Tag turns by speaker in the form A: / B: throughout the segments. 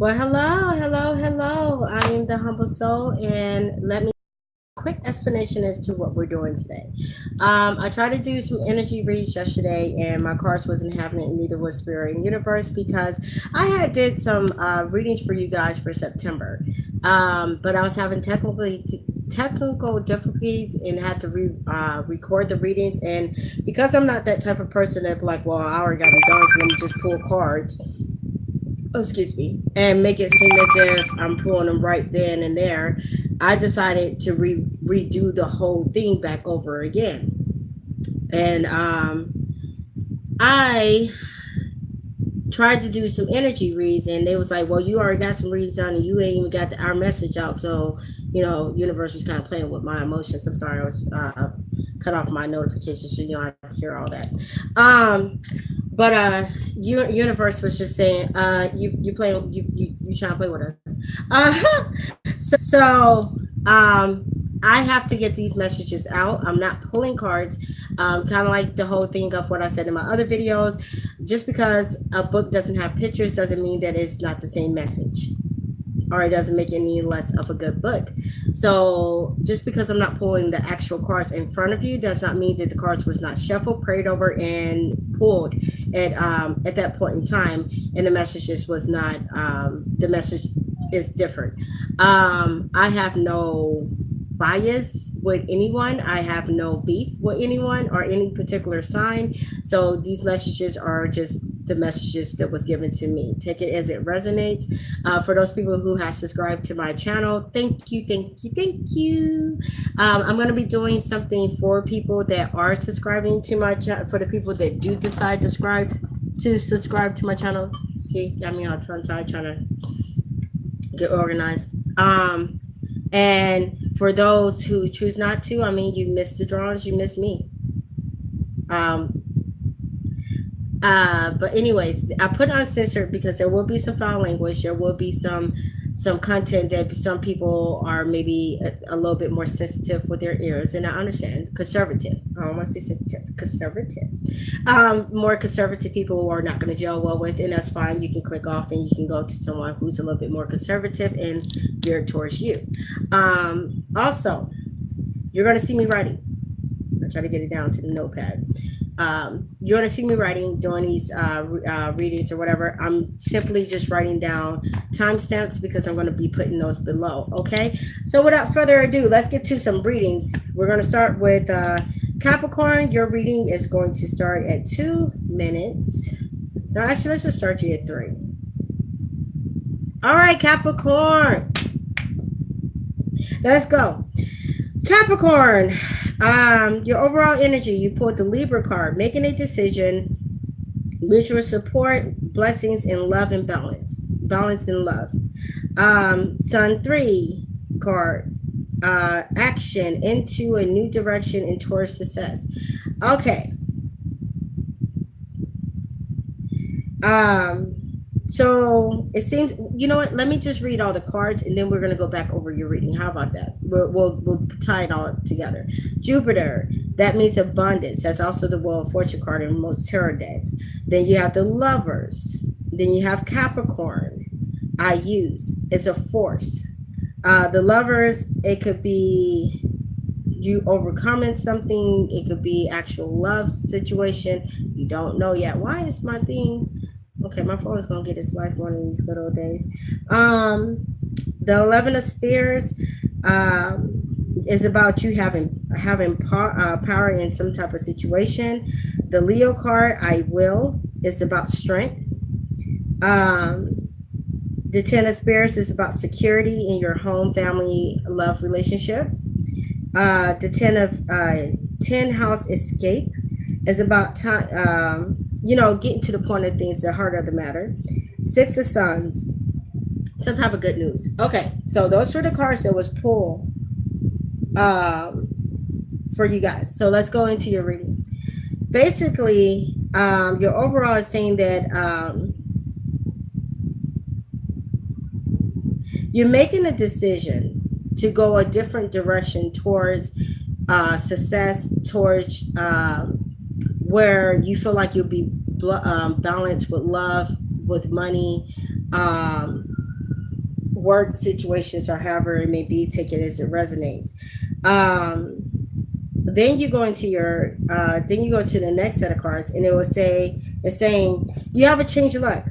A: Well, hello. I am the humble soul, and let me quick explanation as to what we're doing today. I tried to do some energy reads yesterday, and my cards wasn't having it. Neither was Spirit and Universe because I had did some readings for you guys for September, but I was having technical difficulties and had to record the readings. And because I'm not that type of person that like, well, I already got them done, so let me just pull cards. Oh, excuse me, and make it seem as if I'm pulling them right then and there. I decided to redo the whole thing back over again, and I tried to do some energy reads, and they was like, "Well, you already got some reads done, and you ain't even got our message out." So, universe was kind of playing with my emotions. I'm sorry, I was cut off my notifications, so you don't have to hear all that. Um, but universe was just saying, you playing, you trying to play with us. So I have to get these messages out. I'm not pulling cards. Kind of like the whole thing of what I said in my other videos. Just because a book doesn't have pictures doesn't mean that it's not the same message, or it doesn't make any less of a good book. So just because I'm not pulling the actual cards in front of you does not mean that the cards was not shuffled, prayed over, and pulled at that point in time, and the message just was not the message is different. I have no bias with anyone. I have no beef with anyone or any particular sign. So these messages are just the messages that was given to me. Take it as it resonates. For those people who have subscribed to my channel, thank you. I'm going to be doing something for people that are subscribing to my channel. For the people that do decide to subscribe to my channel. See, got me all tongue-tied trying to get organized. And for those who choose not to, I mean, you missed the drawings, you missed me. But anyways, I put uncensored because there will be some foul language. There will be some content that some people are maybe a little bit more sensitive with their ears, and I understand. Conservative. I don't want to say sensitive. Conservative. More conservative people are not going to gel well with, and that's fine. You can click off and you can go to someone who's a little bit more conservative and geared towards you. Also, you're going to see me writing. I try to get it down to the notepad. You're going to see me writing during these readings or whatever. I'm simply just writing down timestamps because I'm going to be putting those below. Okay, so without further ado, let's get to some readings. We're going to start with Capricorn. Your reading is going to start at 2 minutes. No, actually, let's just start you at 3. All right, Capricorn, let's go. Capricorn, your overall energy, you pulled the Libra card, making a decision, mutual support, blessings, and love and balance and love. Sun 3 card, action into a new direction and towards success. Okay. So it seems, you know what, let me just read all the cards and then we're going to go back over your reading. How about that? We'll tie it all together. Jupiter, that means abundance. That's also the Wheel of Fortune card in most tarot decks. Then you have the Lovers. Then you have Capricorn. I use. It's a force. The Lovers, it could be you overcoming something. It could be actual love situation. You don't know yet. Why is my thing... Okay, my phone is going to get its life one of these good old days. The 11 of Spears is about you having power in some type of situation. The Leo card, I will, is about strength. The 10 of Spears is about security in your home, family, love, relationship. The 10 house escape is about time, getting to the point of things, the heart of the matter. 6 of Suns, some type of good news. Okay, so those were the cards that was pulled for you guys. So let's go into your reading. Basically, your overall is saying that you're making a decision to go a different direction towards success, towards where you feel like you'll be balanced with love, with money, work situations or however it may be, take it as it resonates. um then you go into your then you go to the next set of cards, and it will say, it's saying you have a change of luck.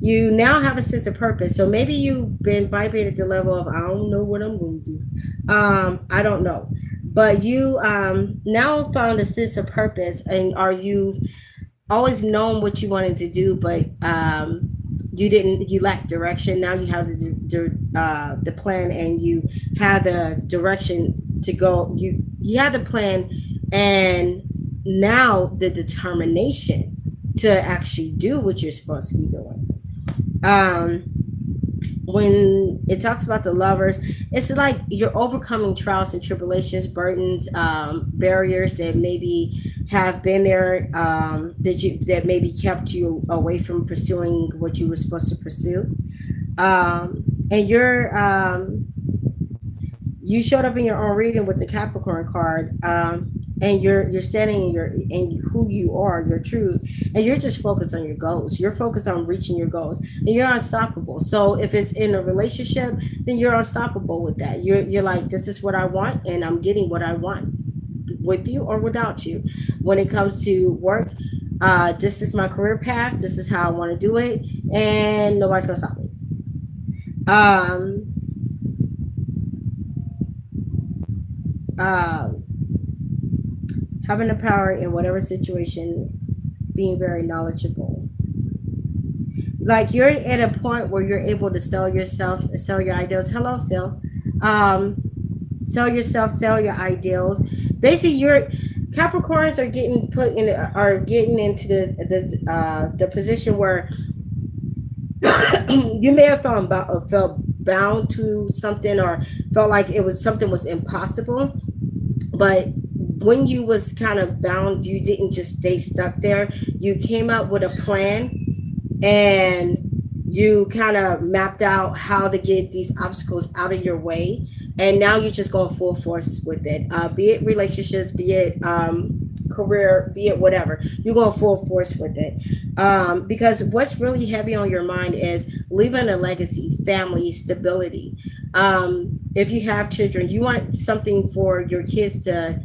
A: You now have a sense of purpose. So maybe you've been vibrated at the level of, I don't know what I'm going to do. I don't know. But you now found a sense of purpose, and are you always known what you wanted to do, but you didn't, you lacked direction. Now you have the plan, and you have the direction to go. You have the plan, and now the determination to actually do what you're supposed to be doing. um when it talks about the lovers, it's like you're overcoming trials and tribulations, burdens, barriers that maybe have been there, that maybe kept you away from pursuing what you were supposed to pursue. And you showed up in your own reading with the Capricorn card, and you're standing in your in who you are, your truth, and you're just focused on your goals. You're focused on reaching your goals, and you're unstoppable. So if it's in a relationship, then you're unstoppable with that. You're like, this is what I want, and I'm getting what I want, with you or without you. When it comes to work, this is my career path. This is how I want to do it, and nobody's gonna stop me. Um, um, Having the power in whatever situation, being very knowledgeable. Like you're at a point where you're able to sell yourself, sell your ideals. Hello, Phil. Um, Sell yourself, sell your ideals. Basically, your Capricorns are getting put in, are getting into the position where you may have felt bound to something, or felt like it was something was impossible. But when you was kind of bound, you didn't just stay stuck there. You came up with a plan, and you kind of mapped out how to get these obstacles out of your way, and now you're just going full force with it, be it relationships, be it career, be it whatever. You're going full force with it, because what's really heavy on your mind is leaving a legacy, family, stability. If you have children, you want something for your kids to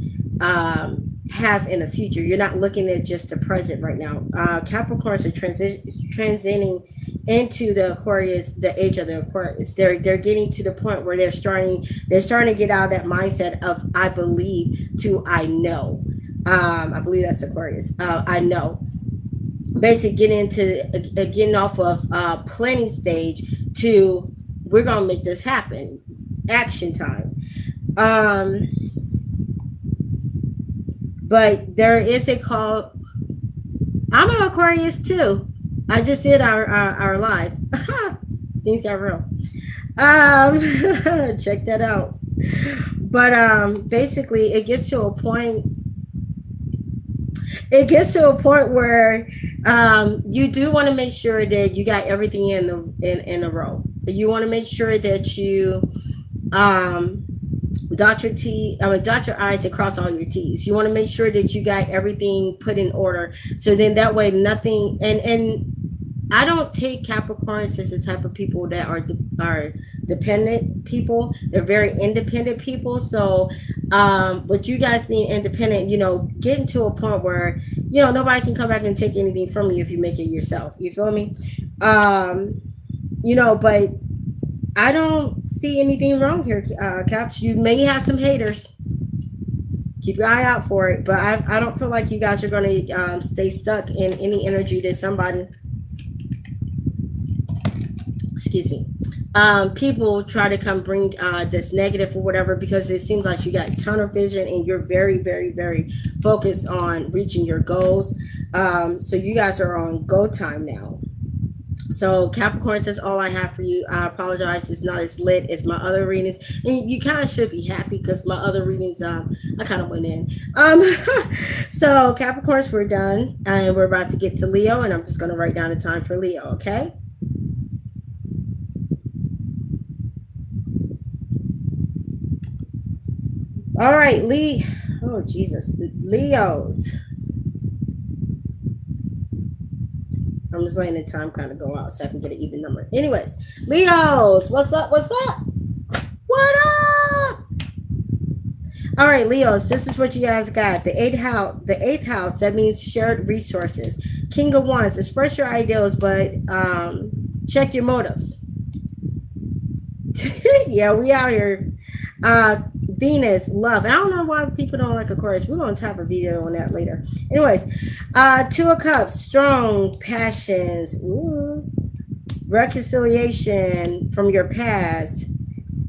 A: have in the future. You're not looking at just the present right now. Capricorns are transitioning into the Aquarius, the age of the Aquarius. They're getting to the point where they're starting to get out of that mindset of I believe to I know. I believe that's Aquarius. I know. Basically, getting off of planning stage to we're gonna make this happen. Action time. But there is a call. I'm an Aquarius too. I just did our live. Things got real. Check that out. But basically, it gets to a point. It gets to a point where you do want to make sure that you got everything in a row. You want to make sure that you dot your I's and cross all your T's. You want to make sure that you got everything put in order. So then that way nothing, and I don't take Capricorns as the type of people that are dependent people. They're very independent people. So with you guys being independent, getting to a point where, nobody can come back and take anything from you if you make it yourself. You feel me? But I don't see anything wrong here, Caps. You may have some haters. Keep your eye out for it. But I don't feel like you guys are going to stay stuck in any energy that somebody, excuse me, people try to come bring this negative or whatever, because it seems like you got tunnel vision and you're very, very, very focused on reaching your goals. So you guys are on go time now. So Capricorns, that's all I have for you. I apologize, it's not as lit as my other readings, and you kind of should be happy because my other readings, I kind of went in. So Capricorns, we're done, and we're about to get to Leo, and I'm just going to write down the time for Leo. Okay. All right, oh Jesus, Leos. I'm just letting the time kind of go out so I can get an even number. Anyways, Leos, what's up? What's up? What up? All right, Leos, this is what you guys got. The eighth house, that means shared resources. King of Wands, express your ideals, but check your motives. Yeah, we out here. Venus, love. I don't know why people don't like Aquarius. We're gonna type a video on that later. Anyways, Two of Cups, strong passions. Ooh. Reconciliation from your past.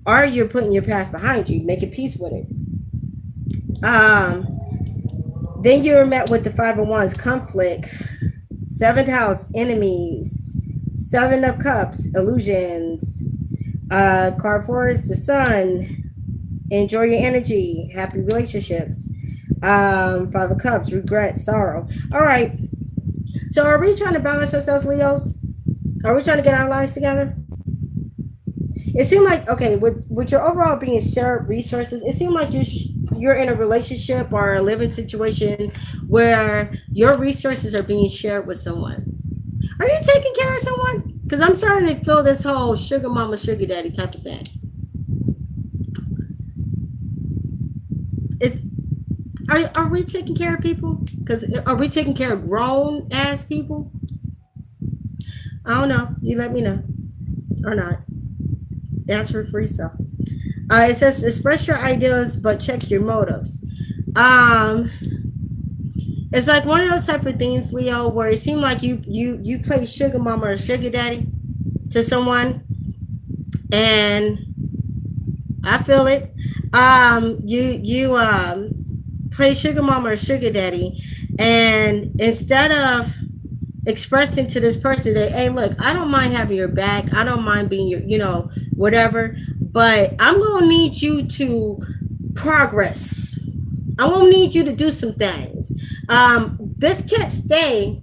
A: Or you're putting your past behind you, making peace with it. Then you're met with the Five of Wands, conflict. Seventh house, enemies. Seven of Cups, illusions. Card 4 is the Sun. Enjoy your energy. Happy relationships. Five of Cups, regret, sorrow. All right. So are we trying to balance ourselves, Leos? Are we trying to get our lives together? It seemed like, okay, with your overall being shared resources, it seemed like you're in a relationship or a living situation where your resources are being shared with someone. Are you taking care of someone? Because I'm starting to feel this whole sugar mama, sugar daddy type of thing. Are we taking care of people? Because are we taking care of grown ass people? I don't know. You let me know. Or not. That's for free stuff. It says express your ideas, but check your motives. It's like one of those type of things, Leo, where it seemed like you play sugar mama or sugar daddy to someone, and I feel it. You play sugar mama or sugar daddy, and instead of expressing to this person that, hey, look, I don't mind having your back, I don't mind being your, whatever, but I'm gonna need you to progress. I'm gonna need you to do some things. This can't stay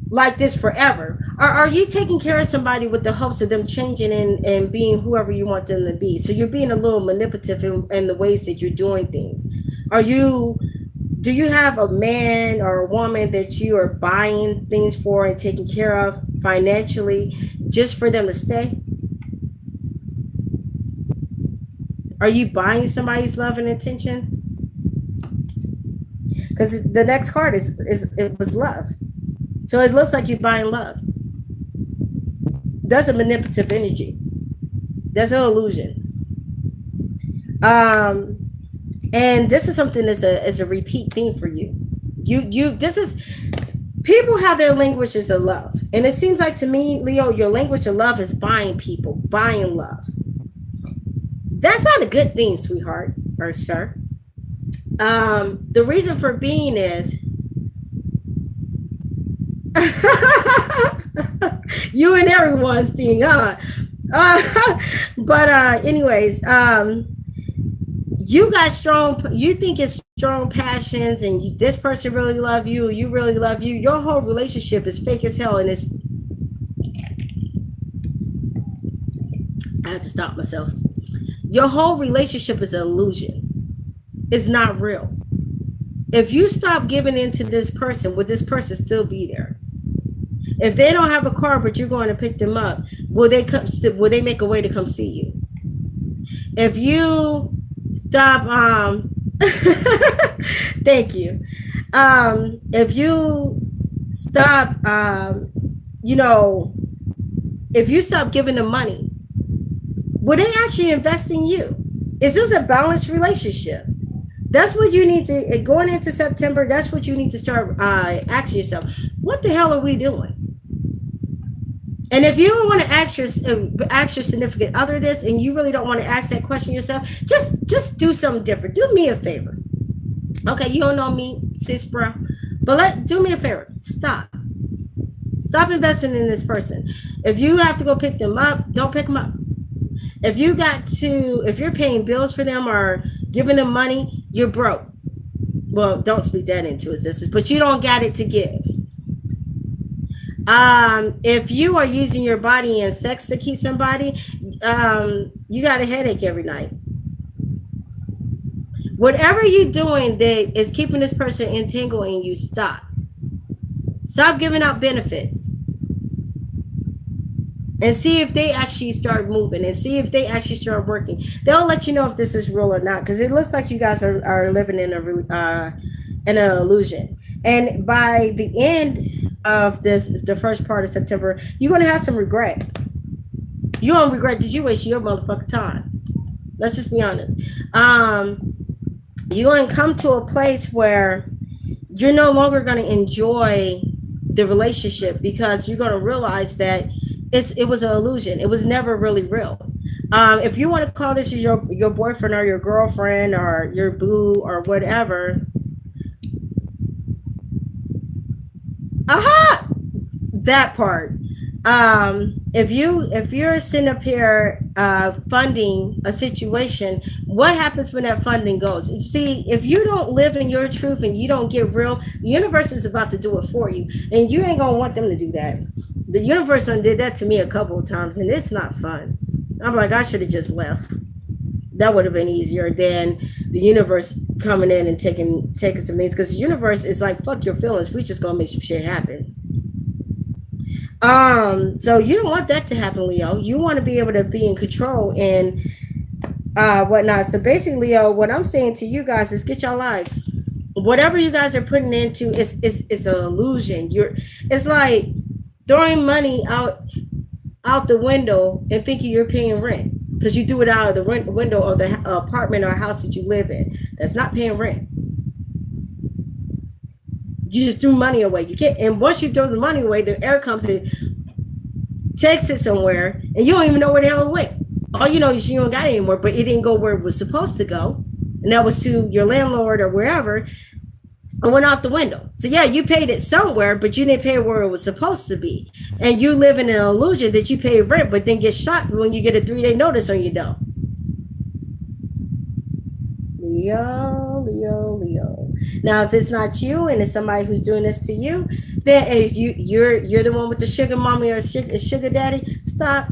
A: like this forever. Or are you taking care of somebody with the hopes of them changing and being whoever you want them to be? So you're being a little manipulative in the ways that you're doing things. Do you have a man or a woman that you are buying things for and taking care of financially just for them to stay? Are you buying somebody's love and attention? Because the next card it was love. So it looks like you're buying love. That's a manipulative energy. That's an illusion. And this is something that's a repeat theme for you. People have their languages of love. And it seems like to me, Leo, your language of love is buying people, buying love. That's not a good thing, sweetheart or sir. The reason for being is you and everyone's thing, huh? But anyways, you think it's strong passions, and this person really love you, you really love you. Your whole relationship is fake as hell, and I have to stop myself. Your whole relationship is an illusion. It's not real. If you stop giving in to this person, would this person still be there? If they don't have a car, but you're going to pick them up, will they make a way to come see you? If you stop, thank you. If you stop, if you stop giving them money, will they actually invest in you? Is this a balanced relationship? That's what you need to, going into September, that's what you need to start asking yourself. What the hell are we doing? And if you don't want to ask your significant other this, and you really don't want to ask that question yourself, just do something different. Do me a favor. Okay, you don't know me, sis, bro. But do me a favor. Stop investing in this person. If you have to go pick them up, don't pick them up. If you're paying bills for them or giving them money, you're broke. Well, don't speak that into existence, but you don't got it to give. If you are using your body and sex to keep somebody, you got a headache every night. Whatever you're doing that is keeping this person entangled in you, stop. Stop giving out benefits and see if they actually start moving and see if they actually start working. They'll let you know if this is real or not, because it looks like you guys are living in an illusion. And by the end of this, the first part of September, you're gonna have some regret. You don't regret that you waste your motherfucking time. Let's just be honest. You're gonna come to a place where you're no longer gonna enjoy the relationship, because you're gonna realize that it was an illusion. It was never really real. If you want to call this your boyfriend or your girlfriend or your boo or whatever, aha, that part. If you're sitting up here funding a situation, what happens when that funding goes? See, if you don't live in your truth and you don't get real, the universe is about to do it for you, and you ain't gonna want them to do that. The universe did that to me a couple of times, and it's not fun. I'm like, I should have just left. That would have been easier than the universe coming in and taking some things, because the universe is like, fuck your feelings, we just gonna make some shit happen. So you don't want that to happen, Leo. You want to be able to be in control and whatnot. So basically, Leo, what I'm saying to you guys is get your lives. Whatever you guys are putting into is an illusion. It's like throwing money out the window and thinking you're paying rent, because you threw it out of the window of the apartment or house that you live in. That's not paying rent. You just threw money away. You can't, and once you throw the money away, the air comes and takes it somewhere, and you don't even know where the hell it went. All you know is you don't got it anymore, but it didn't go where it was supposed to go, and that was to your landlord or wherever. It went out the window. So yeah, you paid it somewhere, but you didn't pay where it was supposed to be, and you live in an illusion that you pay rent, but then get shot when you get a 3-day notice on your door. Leo. Now, if it's not you and it's somebody who's doing this to you, then if you're the one with the sugar mommy or sugar daddy, stop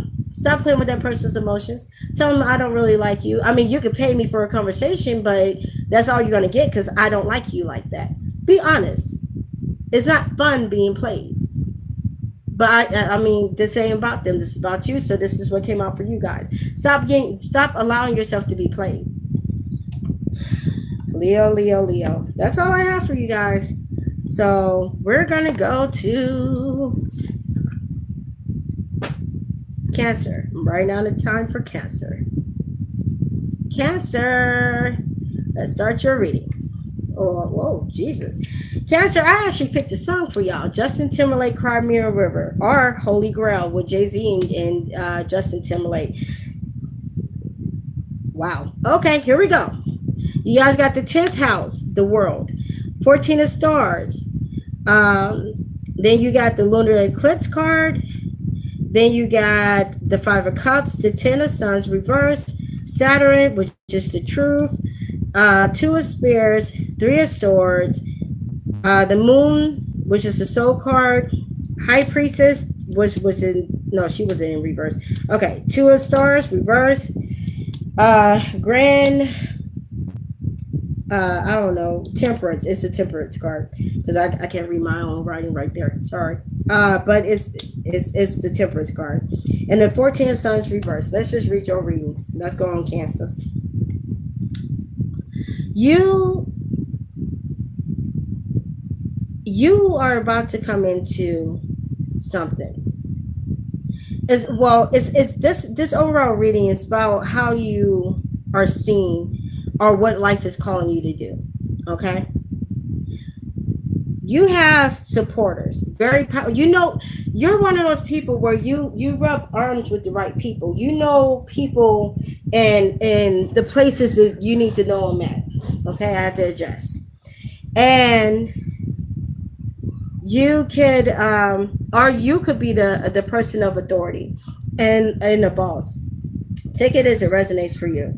A: playing with that person's emotions. Tell them, I don't really like you. I mean, you could pay me for a conversation, but that's all you're gonna get, because I don't like you like that. Be honest. It's not fun being played. But I mean, this ain't about them. This is about you. So this is what came out for you guys. Stop allowing yourself to be played. Leo. That's all I have for you guys. So we're going to go to Cancer. I'm writing down the time for Cancer. Cancer. Let's start your reading. Oh, whoa, Jesus. Cancer, I actually picked a song for y'all. Justin Timberlake, Cry Me a River, or Holy Grail with Jay-Z and Justin Timberlake. Wow. Okay, here we go. You guys got the 10th house, the world. 14 of stars. Then you got the lunar eclipse card. Then you got the 5 of cups, the 10 of suns reversed, Saturn, which is the truth, 2 of spears, 3 of swords, the moon, which is the soul card, high priestess, which was she wasn't in reverse. Okay, 2 of stars reverse, grand, I don't know, temperance. It's a temperance card, because I can't read my own writing right there. Sorry. But it's the temperance card. And the 14 of suns reverse. Let's just read your reading. Let's go on, Cancers. You are about to come into something. It's this overall reading is about how you are seen, or what life is calling you to do. Okay, you have supporters, very powerful. You're one of those people where you rub arms with the right people. You know people and the places that you need to know them at. Okay, I have to adjust. And you could or you could be the person of authority and the boss. Take it as it resonates for you.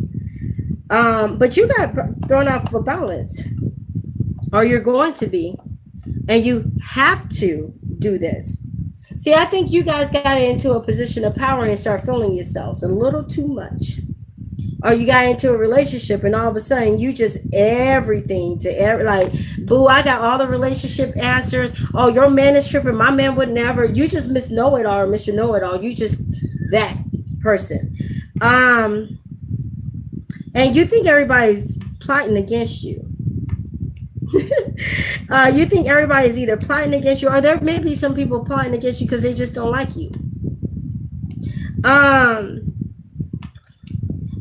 A: But you got thrown off for balance, or you're going to be, and you have to do this. See, I think you guys got into a position of power and start feeling yourselves a little too much, or you got into a relationship and all of a sudden you just everything to like, boo, I got all the relationship answers. Oh, your man is tripping, my man would never. You just miss know it all, or Mr. Know It All. You just that person. And you think everybody's plotting against you. You think everybody is either plotting against you, or there may be some people plotting against you because they just don't like you.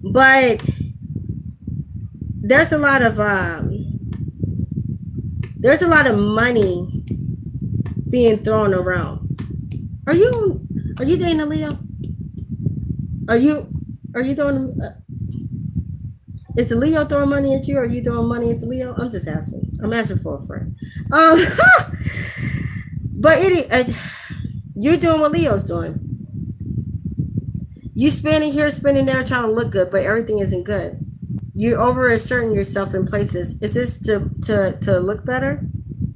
A: But there's a lot of money being thrown around. Are you dating a Leo? Are you throwing? Is the Leo throwing money at you, or are you throwing money at the Leo? I'm just asking. I'm asking for a friend. But you're doing what Leo's doing. You spending here, spending there, trying to look good, but everything isn't good. You're overasserting yourself in places. Is this to look better,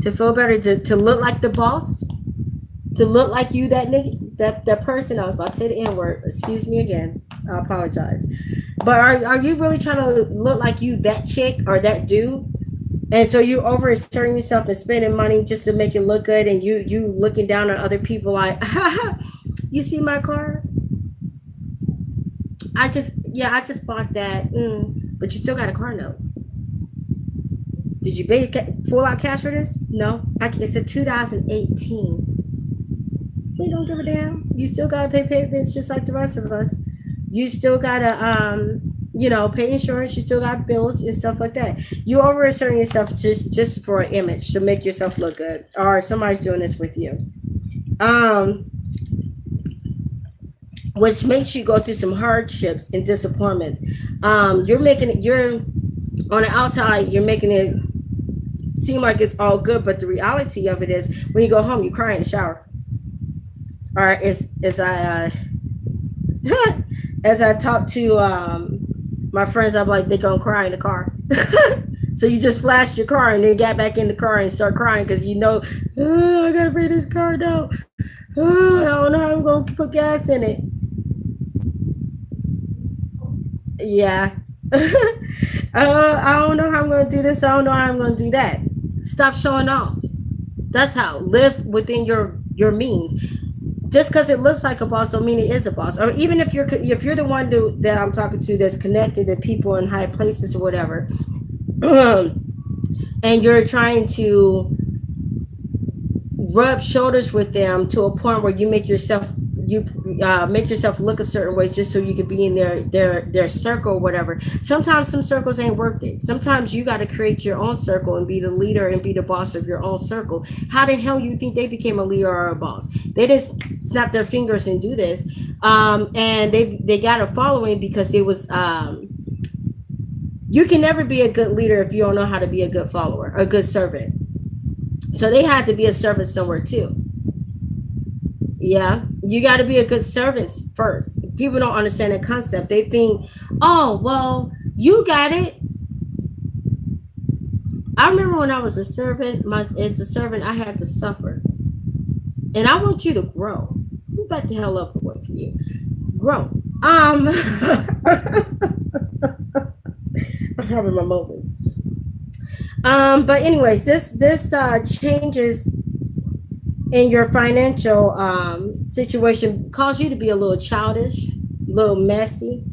A: to feel better, to look like the boss, to look like you, that nigga, that person? I was about to say the N-word. Excuse me again. I apologize. But are you really trying to look like you, that chick or that dude? And so you overexerting yourself and spending money just to make it look good, and you looking down on other people like, you see my car? I just bought that. But you still got a car note. Did you pay full out cash for this? No. It's a 2018. We don't give a damn. You still gotta pay payments just like the rest of us. You still gotta pay insurance. You still got bills and stuff like that. You overexerting yourself just for an image, to make yourself look good, or somebody's doing this with you. Which makes you go through some hardships and disappointments. You're on the outside, you're making it seem like it's all good, but the reality of it is, when you go home, you cry in the shower. Or as I talk to my friends, I'm like, they gonna cry in the car. So you just flash your car and then get back in the car and start crying because I gotta bring this car down. I don't know how I'm gonna put gas in it. Yeah. I don't know how I'm going to do this. I don't know how I'm going to do that. Stop showing off. That's how. Live within your means. Just because it looks like a boss don't mean it is a boss. Or even if you're the one that I'm talking to that's connected to people in high places or whatever, and you're trying to rub shoulders with them to a point where you make yourself look a certain way just so you can be in their circle or whatever. Sometimes some circles ain't worth it. Sometimes you got to create your own circle and be the leader and be the boss of your own circle. How the hell you think they became a leader or a boss? They just snap their fingers and do this, and they got a following because it was. You can never be a good leader if you don't know how to be a good follower, a good servant. So they had to be a servant somewhere too. Yeah, you got to be a good servant first. People don't understand that concept. They think, oh, well, you got it. I remember when I was a servant, as a servant, I had to suffer. And I want you to grow. You back the hell up away from you. Grow. I'm having my moments. But anyways, this changes in your financial situation cause you to be a little childish, a little messy,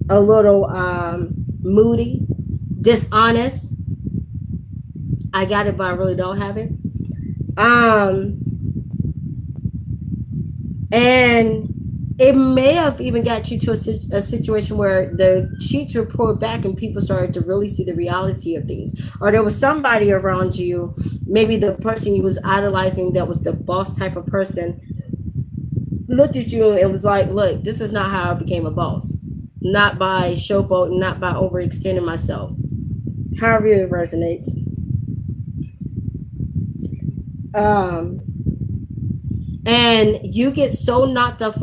A: a little moody, dishonest. I got it, but I really don't have it. And it may have even got you to a situation where the sheets were pulled back and people started to really see the reality of things. Or there was somebody around you, maybe the person you was idolizing that was the boss type of person, looked at you and was like, look, this is not how I became a boss. Not by showboating, not by overextending myself. However it resonates. And you get so knocked off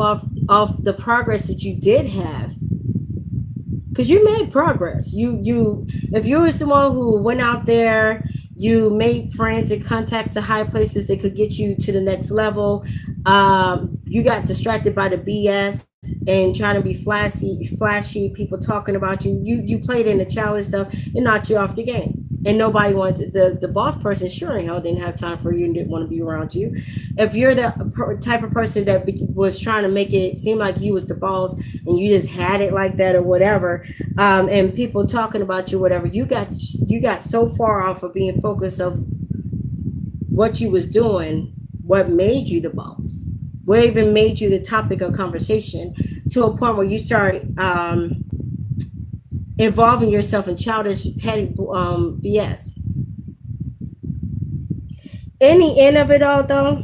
A: the progress that you did have, because you made progress. If you were someone who went out there, you made friends and contacts at high places that could get you to the next level. you got distracted by the BS and trying to be flashy, people talking about you. You played in the childish stuff. It knocked you off your game. And nobody wanted the boss person. Sure in hell didn't have time for you and didn't want to be around you. If you're the type of person that was trying to make it seem like you was the boss and you just had it like that or whatever, and people talking about you, whatever, you got so far off of being focused of what you was doing, what made you the boss, what even made you the topic of conversation, to a point where you start involving yourself in childish, petty BS. In the end of it all, though,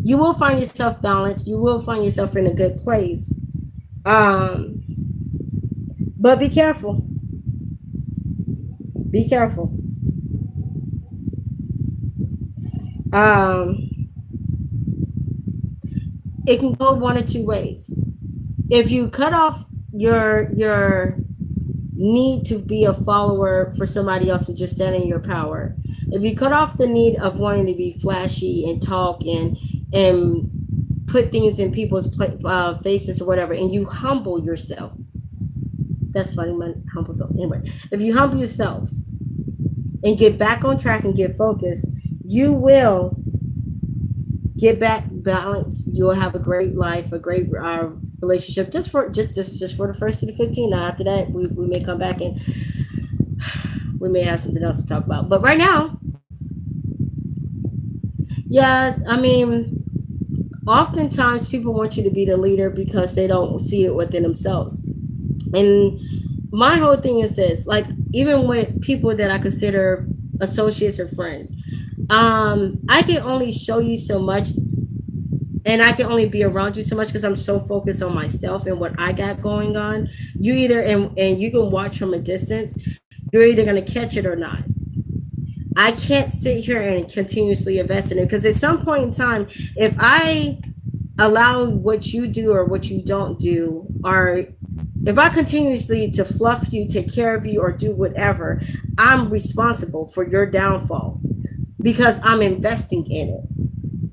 A: you will find yourself balanced. You will find yourself in a good place. But be careful. Be careful. It can go one or two ways. If you cut off your need to be a follower for somebody else to just stand in your power, if you cut off the need of wanting to be flashy and talk and put things in people's faces or whatever, and you humble yourself, that's funny, my humble self. Anyway, if you humble yourself and get back on track and get focused, you will get back balance. You'll have a great life, a great relationship. Just for the first to the 15. Now after that, we may come back and we may have something else to talk about. But right now, yeah, I mean, oftentimes people want you to be the leader because they don't see it within themselves. And my whole thing is this: like, even with people that I consider associates or friends, I can only show you so much, and I can only be around you so much because I'm so focused on myself and what I got going on. You either and you can watch from a distance. You're either going to catch it or not. I can't sit here and continuously invest in it, because at some point in time, if I allow what you do or what you don't do, or if I continuously to fluff you, take care of you, or do whatever, I'm responsible for your downfall because I'm investing in it.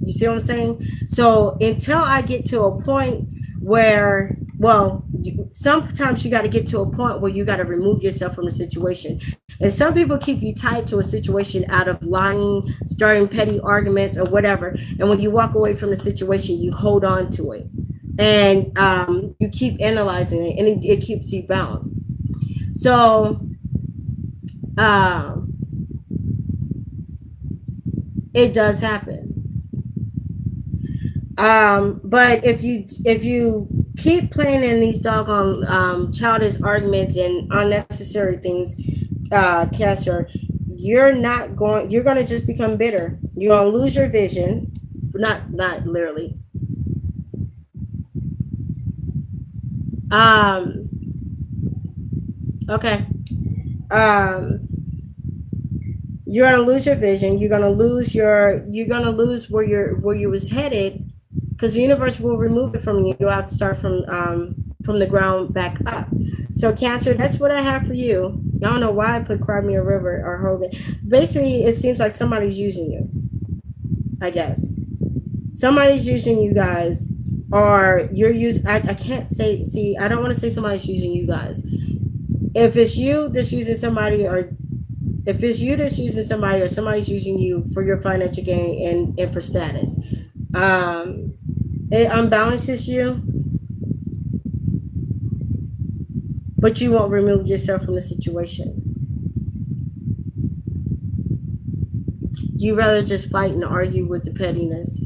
A: You see what I'm saying? So until I get to a point where, well, sometimes you got to get to a point where you got to remove yourself from the situation. And some people keep you tied to a situation out of lying, starting petty arguments or whatever. And when you walk away from the situation, you hold on to it. And you keep analyzing it, and it keeps you bound. So it does happen. But if you keep playing in these doggone childish arguments and unnecessary things, Cancer, you're going to just become bitter. You're going to lose your vision. Not literally. Okay. You're gonna lose your vision. You're gonna lose where you was headed, because the universe will remove it from you. You'll have to start from the ground back up. So Cancer, that's what I have for you. I don't know why I put Cry Me a River or Hold It. Basically, it seems like somebody's using you. I guess somebody's using you guys, or you're using. I can't say. See, I don't want to say somebody's using you guys. If it's you that's using somebody, or if it's you that's using somebody, or somebody's using you for your financial gain and for status, it unbalances you, but you won't remove yourself from the situation. You rather just fight and argue with the pettiness.